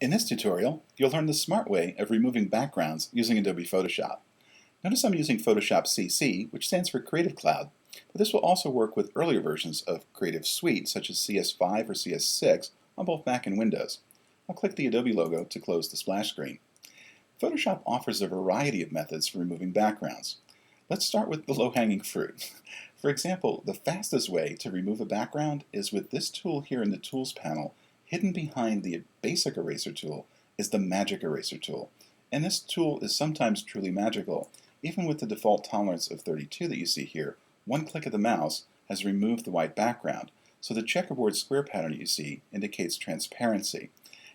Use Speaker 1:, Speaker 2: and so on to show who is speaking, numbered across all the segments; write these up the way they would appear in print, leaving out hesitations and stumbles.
Speaker 1: In this tutorial, you'll learn the smart way of removing backgrounds using Adobe Photoshop. Notice I'm using Photoshop CC, which stands for Creative Cloud, but this will also work with earlier versions of Creative Suite, such as CS5 or CS6, on both Mac and Windows. I'll click the Adobe logo to close the splash screen. Photoshop offers a variety of methods for removing backgrounds. Let's start with the low-hanging fruit. For example, the fastest way to remove a background is with this tool here in the Tools panel. Hidden behind the basic eraser tool is the magic eraser tool. And this tool is sometimes truly magical. Even with the default tolerance of 32 that you see here, one click of the mouse has removed the white background. So the checkerboard square pattern you see indicates transparency.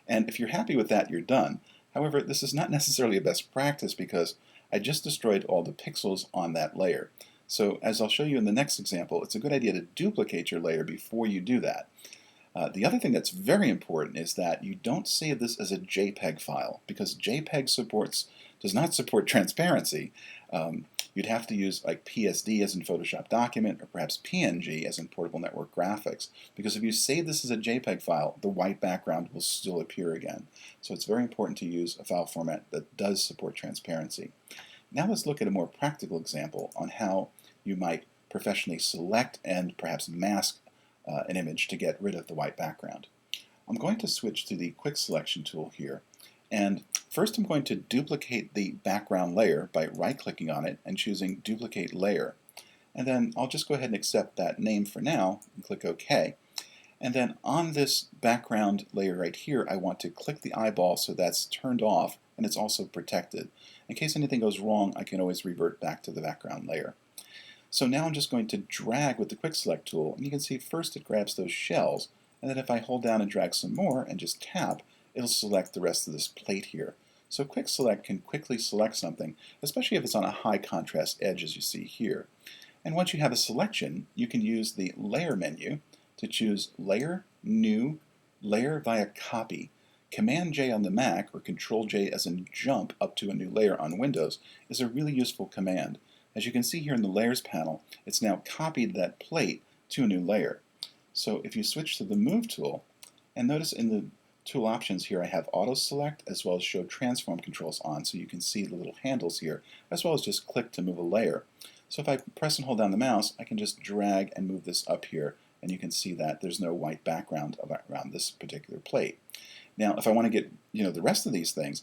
Speaker 1: And if you're happy with that, you're done. However, this is not necessarily a best practice because I just destroyed all the pixels on that layer. So as I'll show you in the next example, it's a good idea to duplicate your layer before you do that. The other thing that's very important is that you don't save this as a JPEG file because JPEG does not support transparency. You'd have to use like PSD as in Photoshop document or perhaps PNG as in portable network graphics, because if you save this as a JPEG file, the white background will still appear again. So it's very important to use a file format that does support transparency. Now let's look at a more practical example on how you might professionally select and perhaps mask an image to get rid of the white background. I'm going to switch to the quick selection tool here, and first I'm going to duplicate the background layer by right-clicking on it and choosing duplicate layer. And then I'll just go ahead and accept that name for now and click OK. And then on this background layer right here, I want to click the eyeball so that's turned off and it's also protected. In case anything goes wrong, I can always revert back to the background layer. So now I'm just going to drag with the quick select tool, and you can see first it grabs those shells, and then if I hold down and drag some more and just tap, it'll select the rest of this plate here. So quick select can quickly select something, especially if it's on a high contrast edge as you see here. And once you have a selection, you can use the layer menu to choose layer, new, layer via copy. Command J on the Mac or Control J as in jump up to a new layer on Windows is a really useful command. As you can see here in the Layers panel, it's now copied that plate to a new layer. So if you switch to the Move tool, and notice in the tool options here I have Auto Select as well as Show Transform controls on, so you can see the little handles here, as well as just click to move a layer. So if I press and hold down the mouse, I can just drag and move this up here, and you can see that there's no white background around this particular plate. Now if I want to get the rest of these things,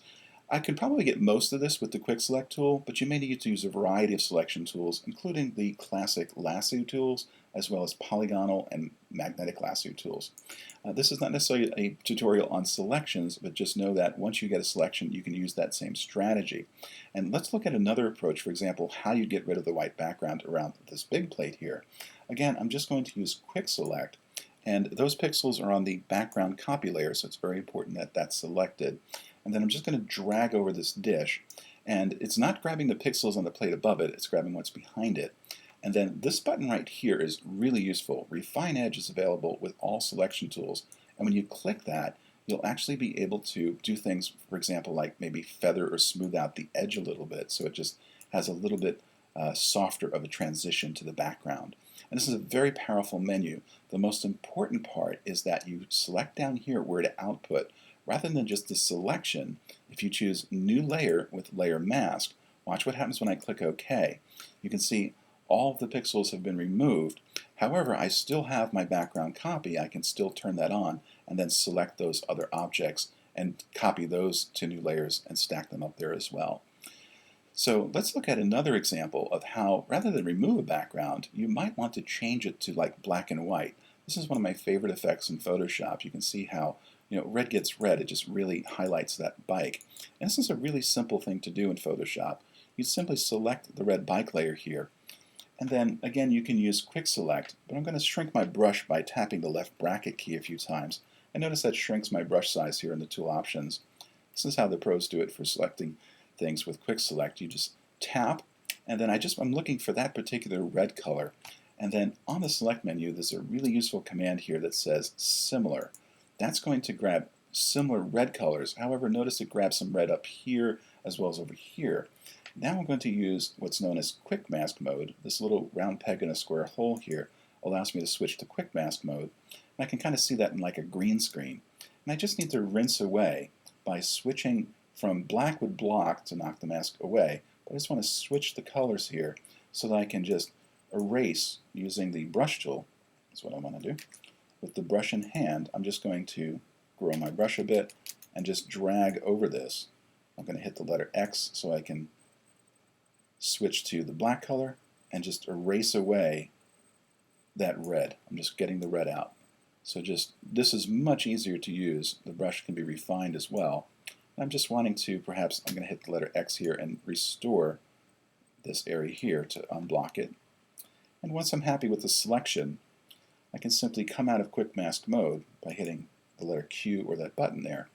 Speaker 1: I could probably get most of this with the Quick Select tool, but you may need to use a variety of selection tools, including the classic lasso tools, as well as polygonal and magnetic lasso tools. This is not necessarily a tutorial on selections, but just know that once you get a selection, you can use that same strategy. And let's look at another approach, for example, how you get rid of the white background around this big plate here. Again, I'm just going to use Quick Select, and those pixels are on the background copy layer, so it's very important that that's selected. And then I'm just going to drag over this dish, and it's not grabbing the pixels on the plate above it, it's grabbing what's behind it. And then this button right here is really useful. Refine Edge is available with all selection tools, and when you click that, you'll actually be able to do things, for example, like maybe feather or smooth out the edge a little bit, so it just has a little bit softer of a transition to the background. And this is a very powerful menu. The most important part is that you select down here where to output. Rather than just the selection, if you choose New Layer with Layer Mask, watch what happens when I click OK. You can see all of the pixels have been removed. However, I still have my background copy. I can still turn that on and then select those other objects and copy those to new layers and stack them up there as well. So let's look at another example of how, rather than remove a background, you might want to change it to like black and white. This is one of my favorite effects in Photoshop. You can see how red gets red. It just really highlights that bike. And this is a really simple thing to do in Photoshop. You simply select the red bike layer here, and then again you can use Quick Select, but I'm going to shrink my brush by tapping the left bracket key a few times. And notice that shrinks my brush size here in the tool options. This is how the pros do it for selecting things with Quick Select. You just tap, and then I'm looking for that particular red color. And then on the Select menu, there's a really useful command here that says Similar. That's going to grab similar red colors. However, notice it grabs some red up here as well as over here. Now I'm going to use what's known as Quick Mask mode. This little round peg in a square hole here allows me to switch to Quick Mask mode. And I can kind of see that in like a green screen. And I just need to rinse away by switching from black would block to knock the mask away, but I just want to switch the colors here so that I can just erase using the brush tool. That's what I want to do. With the brush in hand, I'm just going to grow my brush a bit and just drag over this. I'm going to hit the letter X so I can switch to the black color and just erase away that red. I'm just getting the red out. So this is much easier to use. The brush can be refined as well. I'm just wanting to, perhaps I'm going to hit the letter X here and restore this area here to unblock it. And once I'm happy with the selection, I can simply come out of quick mask mode by hitting the letter Q or that button there.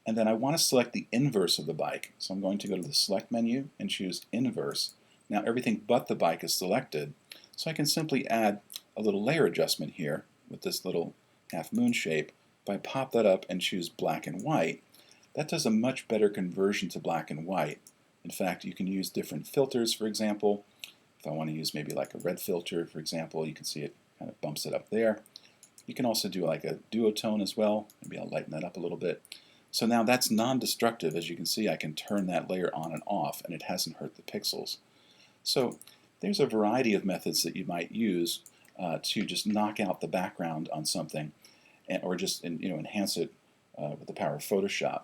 Speaker 1: And then I want to select the inverse of the bike. So I'm going to go to the select menu and choose inverse. Now everything but the bike is selected. So I can simply add a little layer adjustment here with this little half moon shape. If I pop that up and choose black and white, that does a much better conversion to black and white. In fact, you can use different filters, for example. If I want to use maybe like a red filter, for example, you can see it kind of bumps it up there. You can also do like a duotone as well. Maybe I'll lighten that up a little bit. So now that's non-destructive. As you can see, I can turn that layer on and off, and it hasn't hurt the pixels. So there's a variety of methods that you might use to just knock out the background on something, or just enhance it with the power of Photoshop.